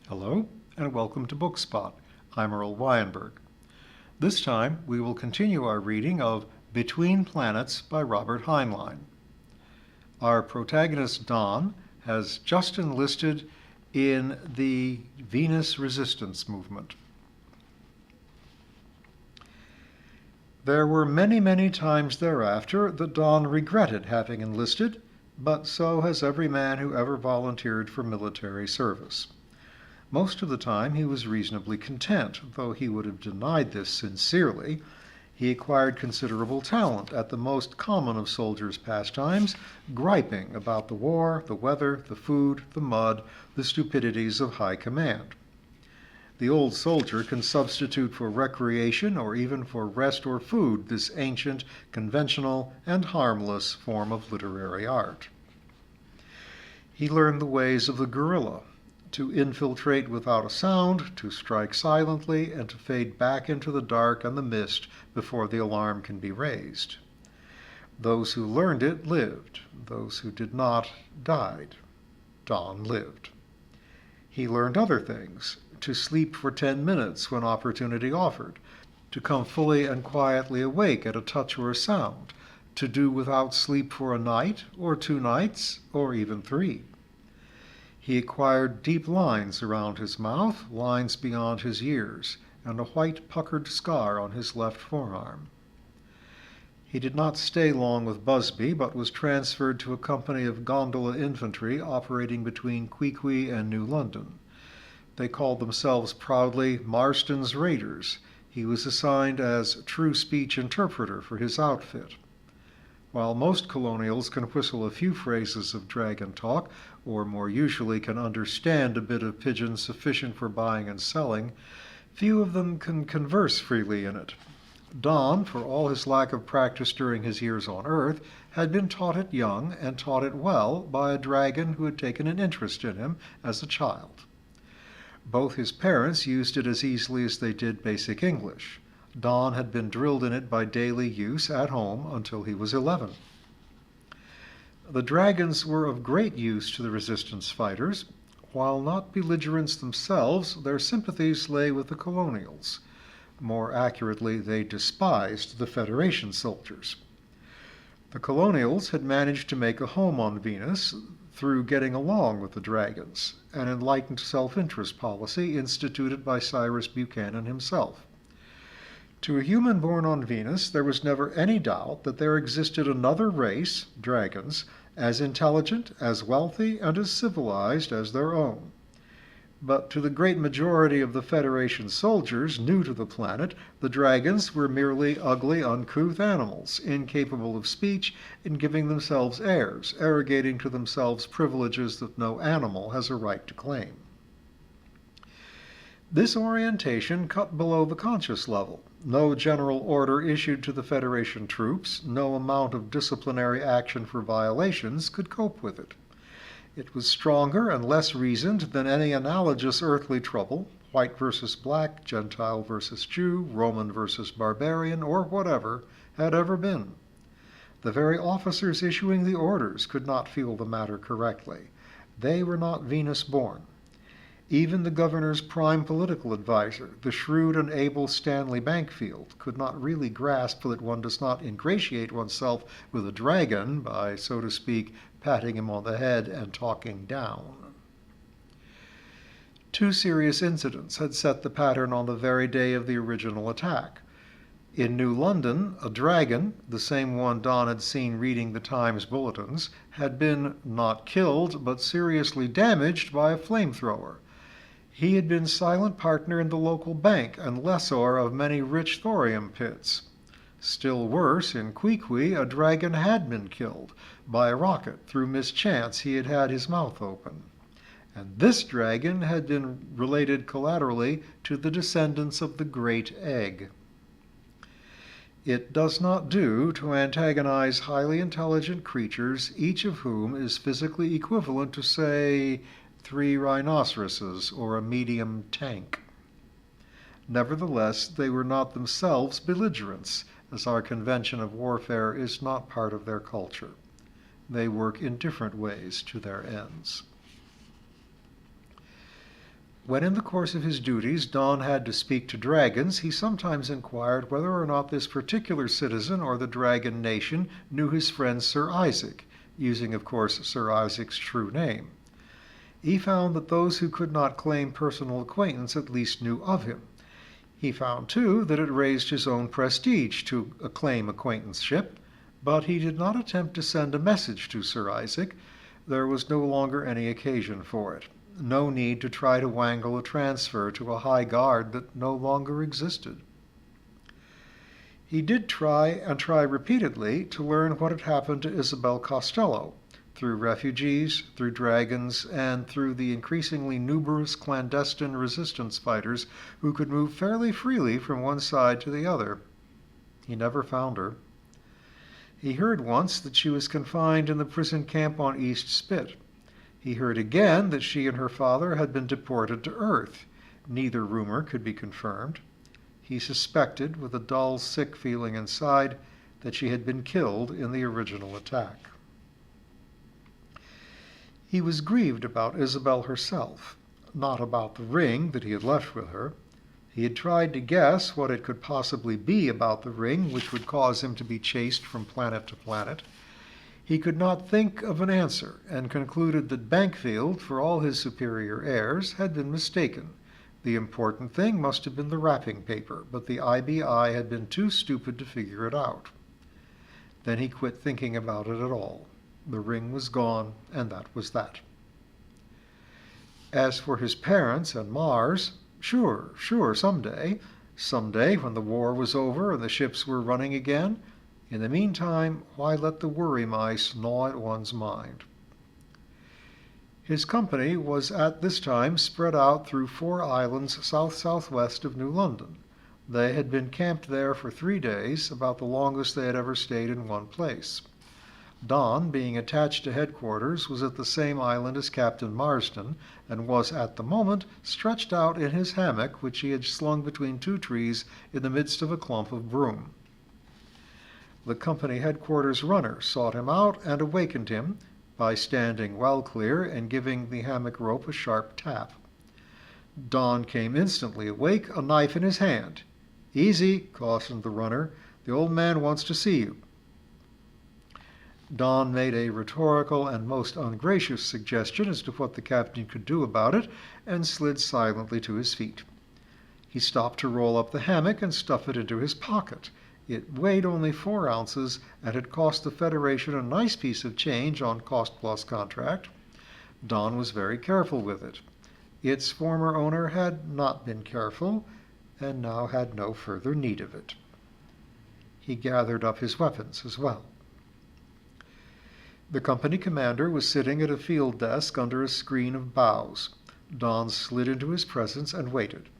Hello, and welcome to Bookspot. I'm Earl Weinberg. This time, we will continue our reading of Between Planets by Robert Heinlein. Our protagonist, Don, has just enlisted in the Venus Resistance Movement. There were many times thereafter that Don regretted having enlisted, but so has every man who ever volunteered for military service. Most of the time he was reasonably content, though he would have denied this sincerely. He acquired considerable talent at the most common of soldiers' pastimes, griping about the war, the weather, the food, the mud, the stupidities of high command. The old soldier can substitute for recreation or even for rest or food this ancient, conventional, and harmless form of literary art. He learned the ways of the guerrilla, to infiltrate without a sound, to strike silently, and to fade back into the dark and the mist before the alarm can be raised. Those who learned it lived. Those who did not died. Don lived. He learned other things, to sleep for 10 minutes when opportunity offered, to come fully and quietly awake at a touch or a sound, to do without sleep for a night, or 2 nights, or even 3. He acquired deep lines around his mouth, lines beyond his ears, and a white puckered scar on his left forearm. He did not stay long with Busby, but was transferred to a company of gondola infantry operating between Queequeg and New London. They called themselves proudly Marston's Raiders. He was assigned as true speech interpreter for his outfit. While most colonials can whistle a few phrases of dragon talk, or more usually can understand a bit of pidgin sufficient for buying and selling, few of them can converse freely in it. Don, for all his lack of practice during his years on Earth, had been taught it young and taught it well by a dragon who had taken an interest in him as a child. Both his parents used it as easily as they did basic English. Don had been drilled in it by daily use at home until he was 11. The dragons were of great use to the resistance fighters. While not belligerents themselves, their sympathies lay with the colonials. More accurately, they despised the Federation soldiers. The colonials had managed to make a home on Venus through getting along with the dragons, an enlightened self-interest policy instituted by Cyrus Buchanan himself. To a human born on Venus, there was never any doubt that there existed another race, dragons, as intelligent, as wealthy, and as civilized as their own. But to the great majority of the Federation soldiers new to the planet, the dragons were merely ugly, uncouth animals, incapable of speech and giving themselves airs, arrogating to themselves privileges that no animal has a right to claim. This orientation cut below the conscious level. No general order issued to the Federation troops, no amount of disciplinary action for violations could cope with it. It was stronger and less reasoned than any analogous earthly trouble, white versus black, Gentile versus Jew, Roman versus barbarian, or whatever, had ever been. The very officers issuing the orders could not feel the matter correctly. They were not Venus-born. Even the governor's prime political adviser, the shrewd and able Stanley Bankfield, could not really grasp that one does not ingratiate oneself with a dragon by, so to speak, patting him on the head and talking down. 2 serious incidents had set the pattern on the very day of the original attack. In New London, a dragon, the same one Don had seen reading the Times bulletins, had been not killed but seriously damaged by a flamethrower. He had been silent partner in the local bank and lessor of many rich thorium pits. Still worse, in Queequeg, a dragon had been killed by a rocket. Through mischance, he had had his mouth open. And this dragon had been related collaterally to the descendants of the Great Egg. It does not do to antagonize highly intelligent creatures, each of whom is physically equivalent to, say, 3 rhinoceroses or a medium tank. Nevertheless, they were not themselves belligerents, as our convention of warfare is not part of their culture. They work in different ways to their ends. When in the course of his duties Don had to speak to dragons, he sometimes inquired whether or not this particular citizen or the dragon nation knew his friend Sir Isaac, using, of course, Sir Isaac's true name. He found that those who could not claim personal acquaintance at least knew of him. He found, too, that it raised his own prestige to claim acquaintanceship, but he did not attempt to send a message to Sir Isaac. There was no longer any occasion for it. No need to try to wangle a transfer to a high guard that no longer existed. He did try, and try repeatedly, to learn what had happened to Isabel Costello, through refugees, through dragons, and through the increasingly numerous clandestine resistance fighters who could move fairly freely from one side to the other. He never found her. He heard once that she was confined in the prison camp on East Spit. He heard again that she and her father had been deported to Earth. Neither rumor could be confirmed. He suspected, with a dull, sick feeling inside, that she had been killed in the original attack. He was grieved about Isabel herself, not about the ring that he had left with her. He had tried to guess what it could possibly be about the ring which would cause him to be chased from planet to planet. He could not think of an answer, and concluded that Bankfield, for all his superior airs, had been mistaken. The important thing must have been the wrapping paper, but the IBI had been too stupid to figure it out. Then he quit thinking about it at all. The ring was gone, and that was that. As for his parents and Mars, sure, someday, when the war was over and the ships were running again. In the meantime, why let the worry mice gnaw at one's mind? His company was at this time spread out through 4 islands south-southwest of New London. They had been camped there for 3 days, about the longest they had ever stayed in one place. Don, being attached to headquarters, was at the same island as Captain Marsden, and was at the moment stretched out in his hammock, which he had slung between 2 trees in the midst of a clump of broom. The company headquarters runner sought him out and awakened him by standing well clear and giving the hammock rope a sharp tap. Don came instantly awake, a knife in his hand. "Easy," cautioned the runner. "The old man wants to see you." Don made a rhetorical and most ungracious suggestion as to what the captain could do about it, and slid silently to his feet. He stopped to roll up the hammock and stuff it into his pocket. It weighed only 4 ounces and had cost the Federation a nice piece of change on cost-plus contract. Don was very careful with it. Its former owner had not been careful, and now had no further need of it. He gathered up his weapons as well. The company commander was sitting at a field desk under a screen of boughs. Don slid into his presence and waited.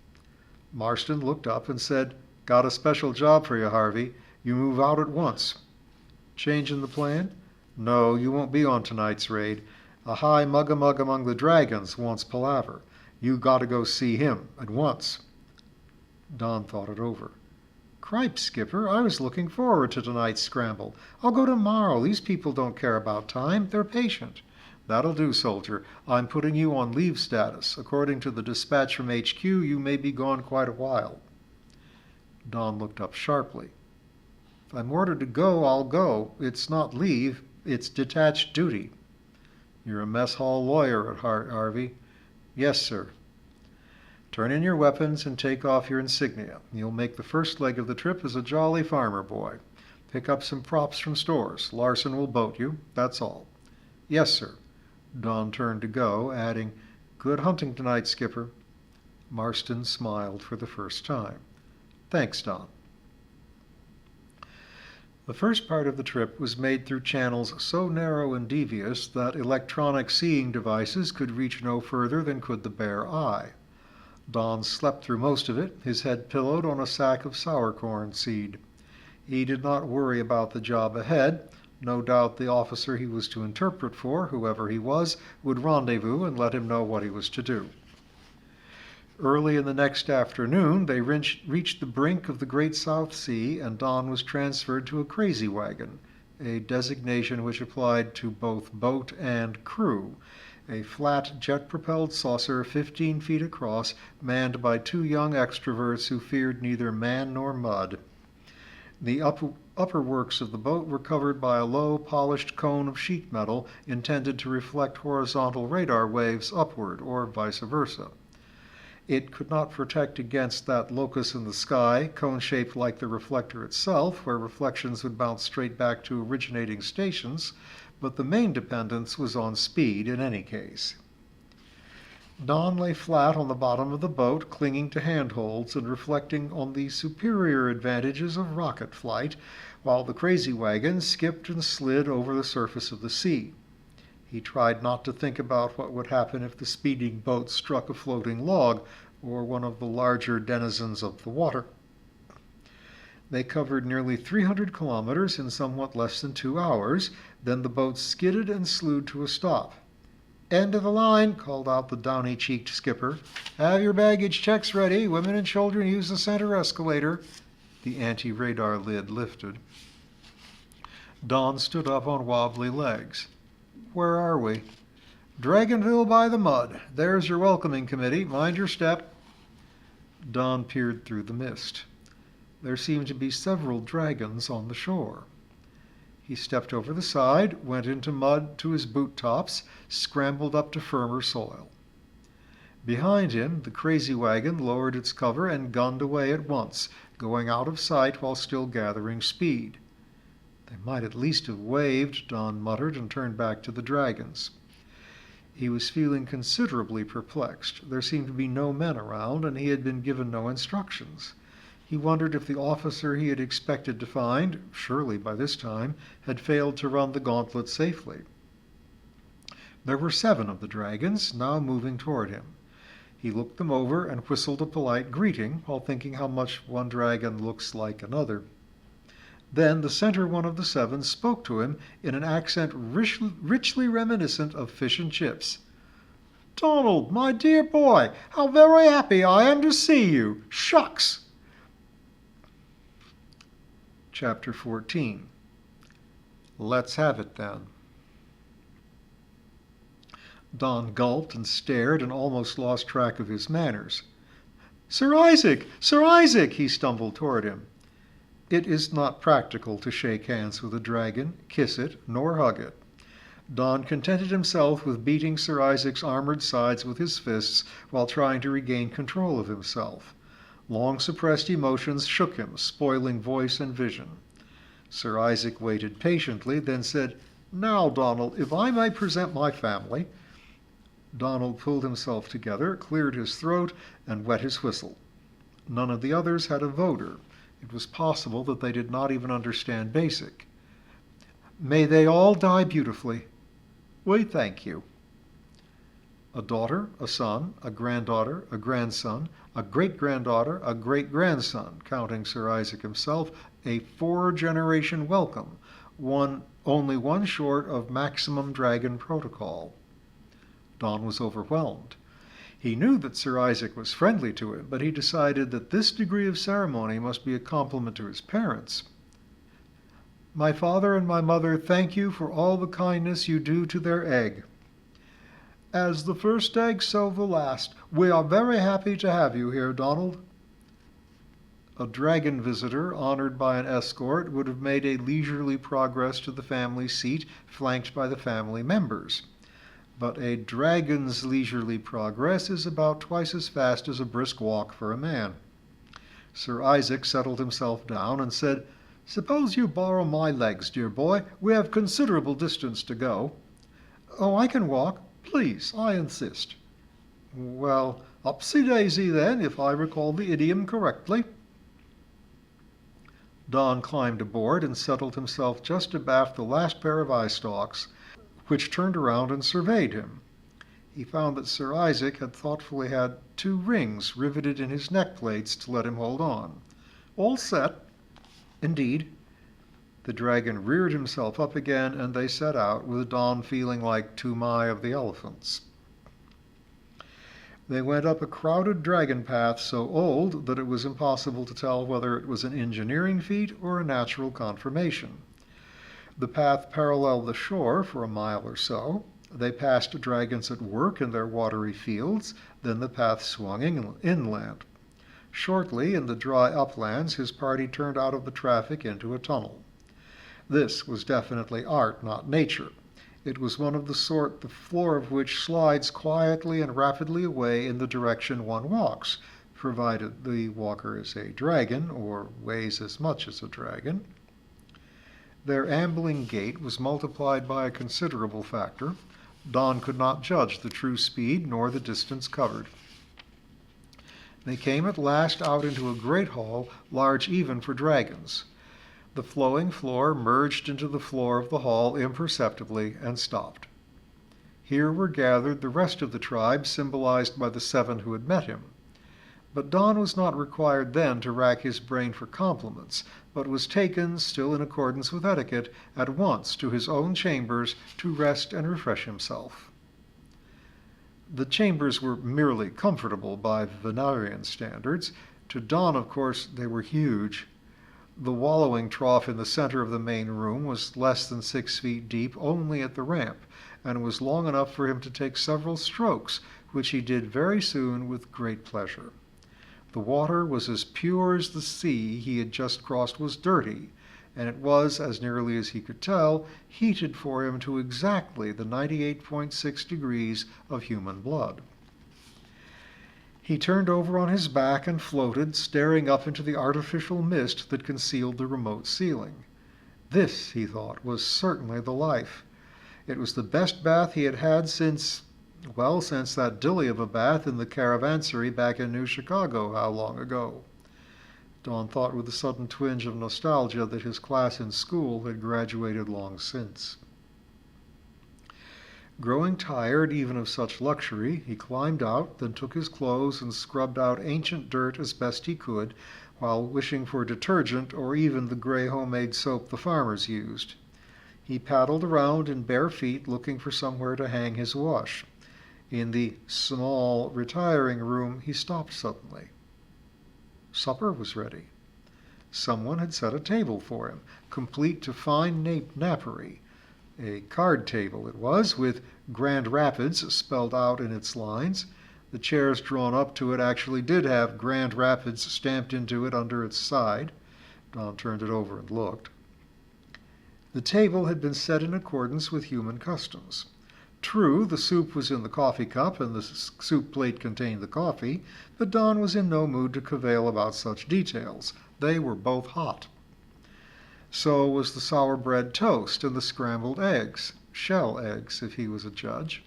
Marston looked up and said, "Got a special job for you, Harvey. You move out at once." "Changing the plan?" "No, you won't be on tonight's raid. A high mug-a-mug among the dragons wants palaver. You got to go see him at once." Don thought it over. "Cripes, Skipper, I was looking forward to tonight's scramble. I'll go tomorrow. These people don't care about time. They're patient." "That'll do, soldier. I'm putting you on leave status. According to the dispatch from HQ, you may be gone quite a while." Don looked up sharply. "If I'm ordered to go, I'll go. It's not leave. It's detached duty." "You're a mess hall lawyer at heart, Harvey." "Yes, sir." "Turn in your weapons and take off your insignia. You'll make the first leg of the trip as a jolly farmer boy. Pick up some props from stores. Larson will boat you. That's all." "Yes, sir." Don turned to go, adding, "Good hunting tonight, Skipper." Marston smiled for the first time. "Thanks, Don." The first part of the trip was made through channels so narrow and devious that electronic seeing devices could reach no further than could the bare eye. Don slept through most of it, his head pillowed on a sack of sourcorn seed. He did not worry about the job ahead. No doubt the officer he was to interpret for, whoever he was, would rendezvous and let him know what he was to do. Early in the next afternoon, they reached the brink of the Great South Sea, and Don was transferred to a crazy wagon, a designation which applied to both boat and crew, a flat jet-propelled saucer 15 feet across, manned by two young extroverts who feared neither man nor mud. The upper works of the boat were covered by a low, polished cone of sheet metal intended to reflect horizontal radar waves upward, or vice versa. It could not protect against that locus in the sky, cone-shaped like the reflector itself, where reflections would bounce straight back to originating stations, but the main dependence was on speed in any case. Don lay flat on the bottom of the boat, clinging to handholds and reflecting on the superior advantages of rocket flight, while the crazy wagon skipped and slid over the surface of the sea. He tried not to think about what would happen if the speeding boat struck a floating log or one of the larger denizens of the water. They covered nearly 300 kilometers in somewhat less than 2 hours. Then the boat skidded and slewed to a stop. "End of the line," called out the downy-cheeked skipper. "Have your baggage checks ready. Women and children use the center escalator." The anti-radar lid lifted. Don stood up on wobbly legs. "Where are we?" "Dragonville by the mud. There's your welcoming committee. Mind your step." Don peered through the mist. There seemed to be several dragons on the shore. He stepped over the side, went into mud to his boot tops, scrambled up to firmer soil. Behind him, the crazy wagon lowered its cover and gunned away at once, going out of sight while still gathering speed. "They might at least have waved," Don muttered, and turned back to the dragons. He was feeling considerably perplexed. There seemed to be no men around, and he had been given no instructions. He wondered if the officer he had expected to find, surely by this time, had failed to run the gauntlet safely. There were 7 of the dragons, now moving toward him. He looked them over and whistled a polite greeting, while thinking how much one dragon looks like another. Then the center one of the 7 spoke to him in an accent richly reminiscent of fish and chips. "Donald, my dear boy, how very happy I am to see you! Shucks!" Chapter 14. Let's have it then. Don gulped and stared and almost lost track of his manners. "Sir Isaac! Sir Isaac!" He stumbled toward him. It is not practical to shake hands with a dragon, kiss it, nor hug it. Don contented himself with beating Sir Isaac's armored sides with his fists while trying to regain control of himself. Long-suppressed emotions shook him, spoiling voice and vision. Sir Isaac waited patiently, then said, "Now, Donald, if I may present my family." Donald pulled himself together, cleared his throat, and wet his whistle. None of the others had a voter. It was possible that they did not even understand Basic. "May they all die beautifully." "We thank you." A daughter, a son, a granddaughter, a grandson, a great-granddaughter, a great-grandson, counting Sir Isaac himself, a 4-generation welcome, only one short of maximum dragon protocol. Don was overwhelmed. He knew that Sir Isaac was friendly to him, but he decided that this degree of ceremony must be a compliment to his parents. "My father and my mother thank you for all the kindness you do to their egg." "As the first egg, so the last. We are very happy to have you here, Donald." A dragon visitor, honored by an escort, would have made a leisurely progress to the family seat, flanked by the family members. But a dragon's leisurely progress is about twice as fast as a brisk walk for a man. Sir Isaac settled himself down and said, "Suppose you borrow my legs, dear boy. We have considerable distance to go." "Oh, I can walk. Please, I insist." "Well, upsy-daisy then, if I recall the idiom correctly." Don climbed aboard and settled himself just abaft the last pair of eye stalks, which turned around and surveyed him. He found that Sir Isaac had thoughtfully had 2 rings riveted in his neck plates to let him hold on. "All set." "Indeed." The dragon reared himself up again, and they set out, with Don feeling like Toomai of the elephants. They went up a crowded dragon path so old that it was impossible to tell whether it was an engineering feat or a natural conformation. The path paralleled the shore for a mile or so. They passed dragons at work in their watery fields, then the path swung inland. Shortly, in the dry uplands, his party turned out of the traffic into a tunnel. This was definitely art, not nature. It was one of the sort the floor of which slides quietly and rapidly away in the direction one walks, provided the walker is a dragon or weighs as much as a dragon. Their ambling gait was multiplied by a considerable factor. Don could not judge the true speed nor the distance covered. They came at last out into a great hall, large even for dragons. The flowing floor merged into the floor of the hall imperceptibly and stopped. Here were gathered the rest of the tribe, symbolized by the 7 who had met him. But Don was not required then to rack his brain for compliments, but was taken, still in accordance with etiquette, at once to his own chambers to rest and refresh himself. The chambers were merely comfortable by Venarian standards. To Don, of course, they were huge. The wallowing trough in the center of the main room was less than 6 feet deep only at the ramp, and was long enough for him to take several strokes, which he did very soon with great pleasure. The water was as pure as the sea he had just crossed was dirty, and it was, as nearly as he could tell, heated for him to exactly the 98.6 degrees of human blood. He turned over on his back and floated, staring up into the artificial mist that concealed the remote ceiling. This, he thought, was certainly the life. It was the best bath he had had since that dilly of a bath in the caravansary back in New Chicago, how long ago? Don thought with a sudden twinge of nostalgia that his class in school had graduated long since. Growing tired even of such luxury, he climbed out, then took his clothes and scrubbed out ancient dirt as best he could, while wishing for detergent or even the gray homemade soap the farmers used. He paddled around in bare feet, looking for somewhere to hang his wash. In the small, retiring room, he stopped suddenly. Supper was ready. Someone had set a table for him, complete to fine napery. A card table it was, with Grand Rapids spelled out in its lines. The chairs drawn up to it actually did have Grand Rapids stamped into it under its side. Don turned it over and looked. The table had been set in accordance with human customs. True, the soup was in the coffee cup and the soup plate contained the coffee, but Don was in no mood to cavil about such details. They were both hot. So was the sour bread toast and the scrambled eggs, shell eggs if he was a judge.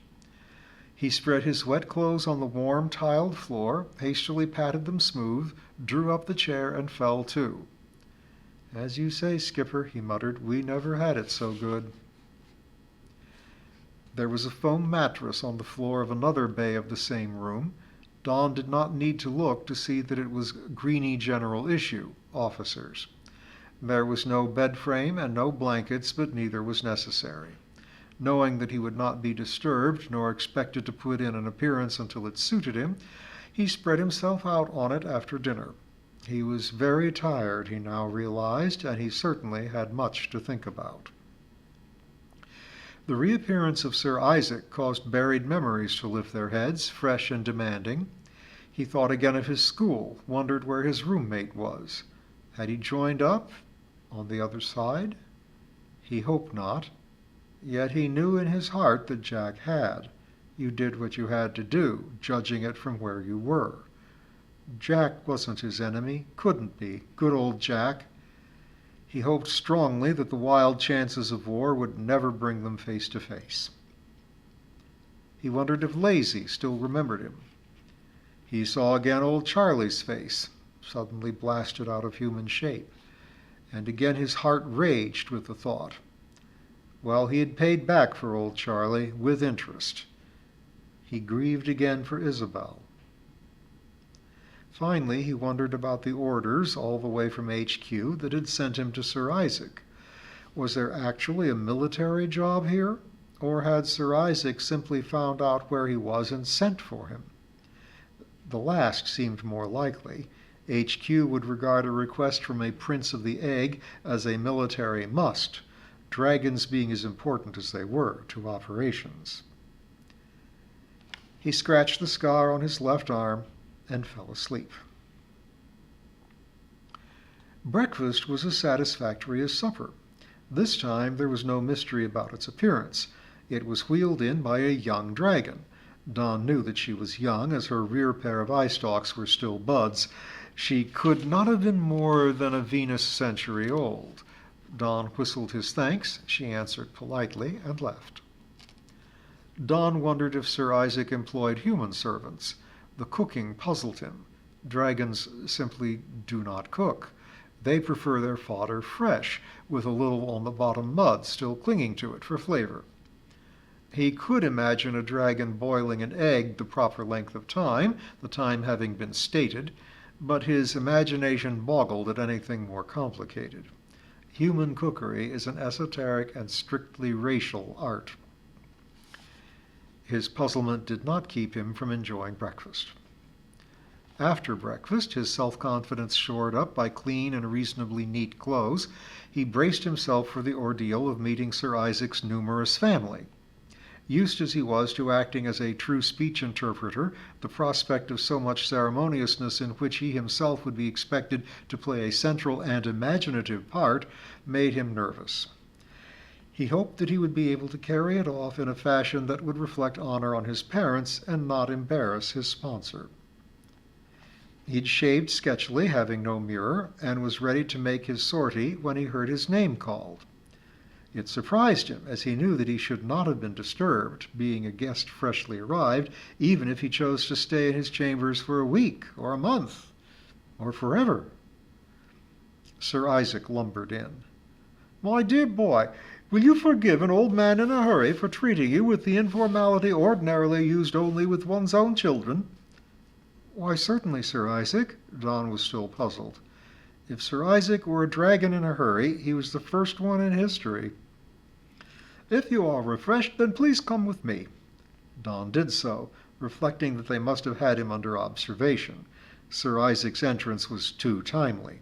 He spread his wet clothes on the warm tiled floor, hastily patted them smooth, drew up the chair, and fell to. "As you say, Skipper," he muttered, "we never had it so good." There was a foam mattress on the floor of another bay of the same room. Don did not need to look to see that it was Greeny General Issue, officers. There was no bed frame and no blankets, but neither was necessary. Knowing that he would not be disturbed, nor expected to put in an appearance until it suited him, he spread himself out on it after dinner. He was very tired, he now realized, and he certainly had much to think about. The reappearance of Sir Isaac caused buried memories to lift their heads, fresh and demanding. He thought again of his school, wondered where his roommate was. Had he joined up on the other side? He hoped not. Yet he knew in his heart that Jack had. You did what you had to do, judging it from where you were. Jack wasn't his enemy, couldn't be. Good old Jack. He hoped strongly that the wild chances of war would never bring them face to face. He wondered if Lazy still remembered him. He saw again old Charlie's face, suddenly blasted out of human shape, and again his heart raged with the thought. Well, he had paid back for old Charlie, with interest. He grieved again for Isabel. Finally, he wondered about the orders, all the way from HQ, that had sent him to Sir Isaac. Was there actually a military job here? Or had Sir Isaac simply found out where he was and sent for him? The last seemed more likely. HQ would regard a request from a Prince of the Egg as a military must, dragons being as important as they were to operations. He scratched the scar on his left arm and fell asleep. Breakfast was as satisfactory as supper. This time there was no mystery about its appearance. It was wheeled in by a young dragon. Don knew that she was young, as her rear pair of eye stalks were still buds. She could not have been more than a Venus century old. Don whistled his thanks. She answered politely and left. Don wondered if Sir Isaac employed human servants. The cooking puzzled him. Dragons simply do not cook. They prefer their fodder fresh, with a little on the bottom mud still clinging to it for flavor. He could imagine a dragon boiling an egg the proper length of time, the time having been stated, but his imagination boggled at anything more complicated. Human cookery is an esoteric and strictly racial art. His puzzlement did not keep him from enjoying breakfast. After breakfast, his self-confidence shored up by clean and reasonably neat clothes, he braced himself for the ordeal of meeting Sir Isaac's numerous family. Used as he was to acting as a true speech interpreter, the prospect of so much ceremoniousness in which he himself would be expected to play a central and imaginative part made him nervous. He hoped that he would be able to carry it off in a fashion that would reflect honor on his parents and not embarrass his sponsor. He'd shaved sketchily, having no mirror, and was ready to make his sortie when he heard his name called. It surprised him, as he knew that he should not have been disturbed, being a guest freshly arrived, even if he chose to stay in his chambers for a week, or a month, or forever. Sir Isaac lumbered in. "My dear boy, will you forgive an old man in a hurry for treating you with the informality ordinarily used only with one's own children?" "Why, certainly, Sir Isaac." Don was still puzzled. If Sir Isaac were a dragon in a hurry, he was the first one in history. "If you are refreshed, then please come with me." Don did so, reflecting that they must have had him under observation. Sir Isaac's entrance was too timely.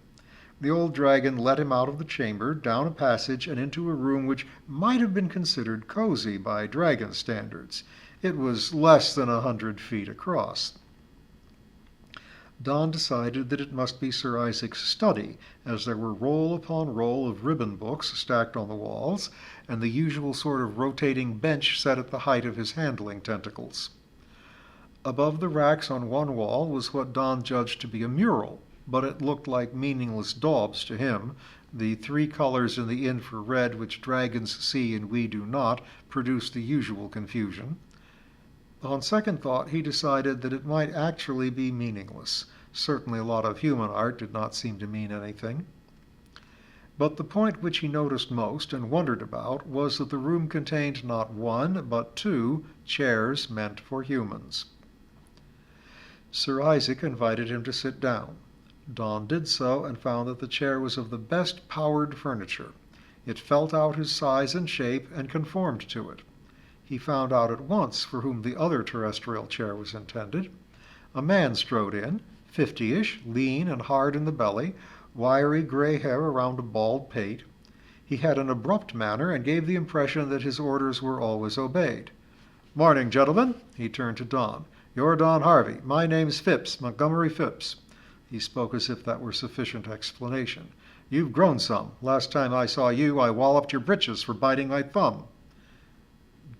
The old dragon led him out of the chamber, down a passage, and into a room which might have been considered cozy by dragon standards. It was less than 100 feet across. Don decided that it must be Sir Isaac's study, as there were roll upon roll of ribbon books stacked on the walls, and the usual sort of rotating bench set at the height of his handling tentacles. Above the racks on one wall was what Don judged to be a mural, but it looked like meaningless daubs to him. The 3 colors in the infrared which dragons see and we do not produced the usual confusion. On second thought, he decided that it might actually be meaningless. Certainly a lot of human art did not seem to mean anything. But the point which he noticed most and wondered about was that the room contained not 1, but 2 chairs meant for humans. Sir Isaac invited him to sit down. Don did so and found that the chair was of the best powered furniture. It felt out his size and shape and conformed to it. He found out at once for whom the other terrestrial chair was intended. A man strode in, 50-ish, lean and hard in the belly, wiry gray hair around a bald pate. He had an abrupt manner and gave the impression that his orders were always obeyed. "Morning, gentlemen." He turned to Don. "You're Don Harvey. My name's Phipps, Montgomery Phipps." He spoke as if that were sufficient explanation. "You've grown some. Last time I saw you, I walloped your britches for biting my thumb."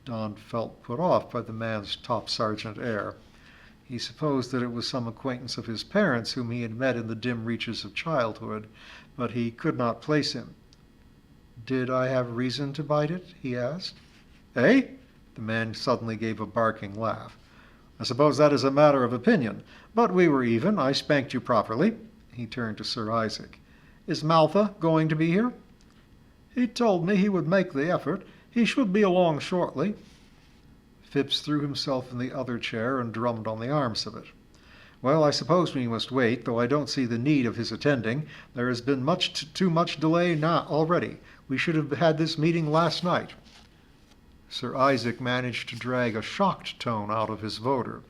Don felt put off by the man's top sergeant air. He supposed that it was some acquaintance of his parents whom he had met in the dim reaches of childhood, but he could not place him. "Did I have reason to bite it?" he asked. "Eh?" The man suddenly gave a barking laugh. "I suppose that is a matter of opinion. But we were even. I spanked you properly." He turned to Sir Isaac. "Is Maltha going to be here?" "He told me he would make the effort. He should be along shortly." Phipps threw himself in the other chair and drummed on the arms of it. "Well, I suppose we must wait, though I don't see the need of his attending. There has been too much delay now already. We should have had this meeting last night." Sir Isaac managed to drag a shocked tone out of his voter.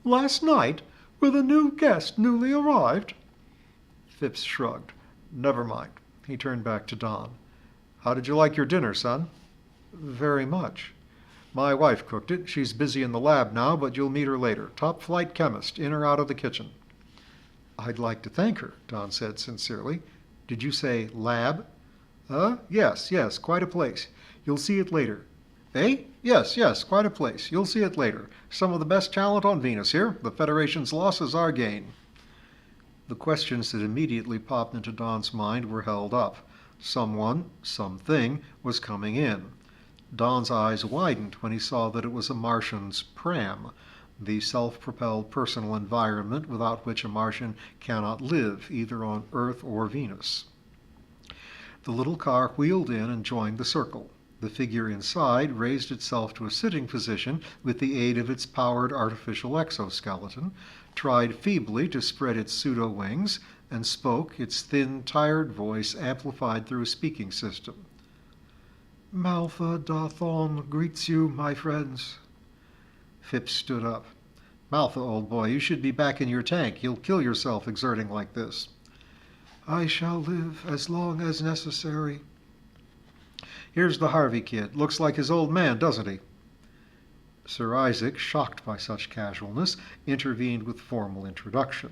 "Last night? With a new guest newly arrived?" Phipps shrugged. "Never mind." He turned back to Don. "How did you like your dinner, son?" "Very much." My wife cooked it. She's busy in the lab now, but you'll meet her later. Top-flight chemist, in or out of the kitchen." "I'd like to thank her," Don said sincerely. "Did you say lab?" Yes, quite a place. You'll see it later." "Eh? Yes, quite a place. You'll see it later. Some of the best talent on Venus here. The Federation's loss is our gain." The questions that immediately popped into Don's mind were held up. Someone, something, was coming in. Don's eyes widened when he saw that it was a Martian's pram, the self-propelled personal environment without which a Martian cannot live, either on Earth or Venus. The little car wheeled in and joined the circle. The figure inside raised itself to a sitting position with the aid of its powered artificial exoskeleton, tried feebly to spread its pseudo-wings, and spoke, its thin, tired voice amplified through a speaking system. "Maltha Dathon greets you, my friends." Phipps stood up. "Maltha, old boy, you should be back in your tank. You'll kill yourself exerting like this." "I shall live as long as necessary." "Here's the Harvey kid. Looks like his old man, doesn't he?" Sir Isaac, shocked by such casualness, intervened with formal introduction.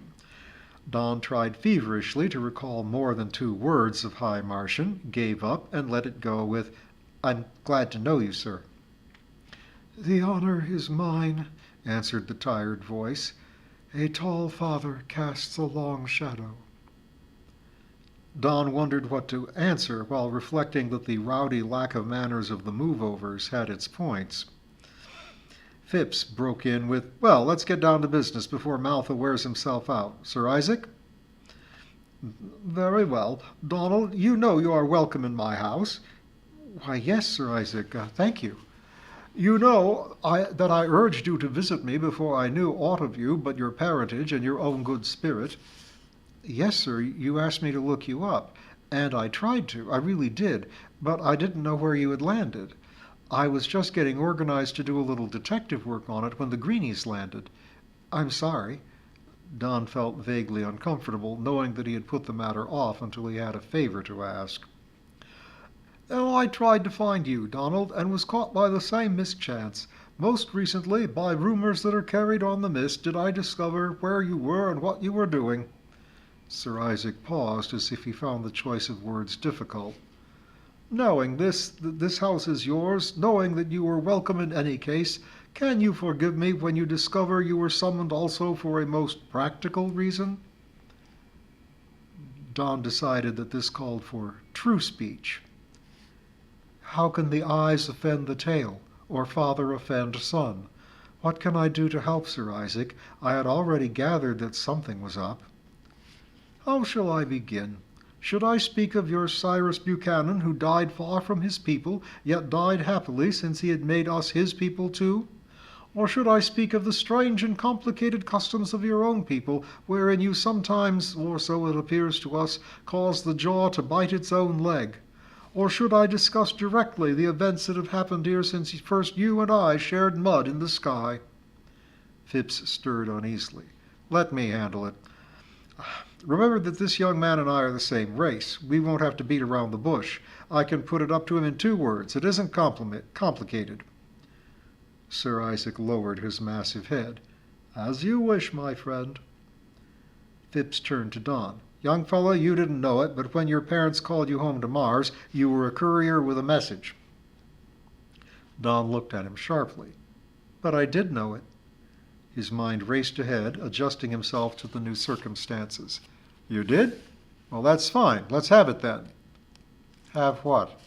Don tried feverishly to recall more than 2 words of High Martian, gave up, and let it go with, "I'm glad to know you, sir." "The honor is mine," answered the tired voice. "A tall father casts a long shadow." Don wondered what to answer while reflecting that the rowdy lack of manners of the move-overs had its points. Phipps broke in with, "Well, let's get down to business before Maltha wears himself out. Sir Isaac?" "Very well. Donald, you know you are welcome in my house." "Why, yes, Sir Isaac. Thank you." "You know that I urged you to visit me before I knew aught of you but your parentage and your own good spirit." "Yes, sir. You asked me to look you up, and I tried to. I really did, but I didn't know where you had landed. I was just getting organized to do a little detective work on it when the greenies landed. I'm sorry." Don felt vaguely uncomfortable, knowing that he had put the matter off until he had a favor to ask. "Oh, I tried to find you, Donald, and was caught by the same mischance. Most recently, by rumors that are carried on the mist, did I discover where you were and what you were doing." Sir Isaac paused as if he found the choice of words difficult. "Knowing this house is yours, knowing that you were welcome in any case, can you forgive me when you discover you were summoned also for a most practical reason?" Don decided that this called for true speech. "How can the eyes offend the tail, or father offend son? What can I do to help, Sir Isaac? I had already gathered that something was up." "How shall I begin? Should I speak of your Cyrus Buchanan, who died far from his people, yet died happily since he had made us his people too? Or should I speak of the strange and complicated customs of your own people, wherein you sometimes, or so it appears to us, cause the jaw to bite its own leg? Or should I discuss directly the events that have happened here since first you and I shared mud in the sky?" Phipps stirred uneasily. "Let me handle it. Remember that this young man and I are the same race. We won't have to beat around the bush. I can put it up to him in 2 words. It isn't complicated." Sir Isaac lowered his massive head. "As you wish, my friend." Phipps turned to Don. "Young fella, you didn't know it, but when your parents called you home to Mars, you were a courier with a message." Don looked at him sharply. "But I did know it." His mind raced ahead, adjusting himself to the new circumstances. "You did? Well, that's fine. Let's have it then." "Have what?"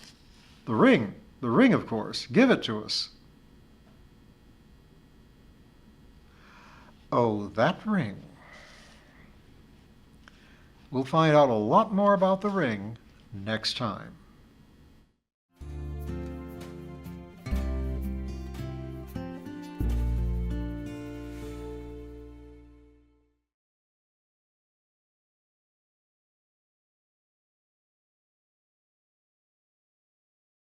"The ring. The ring, of course. Give it to us." "Oh, that ring." We'll find out a lot more about the ring next time.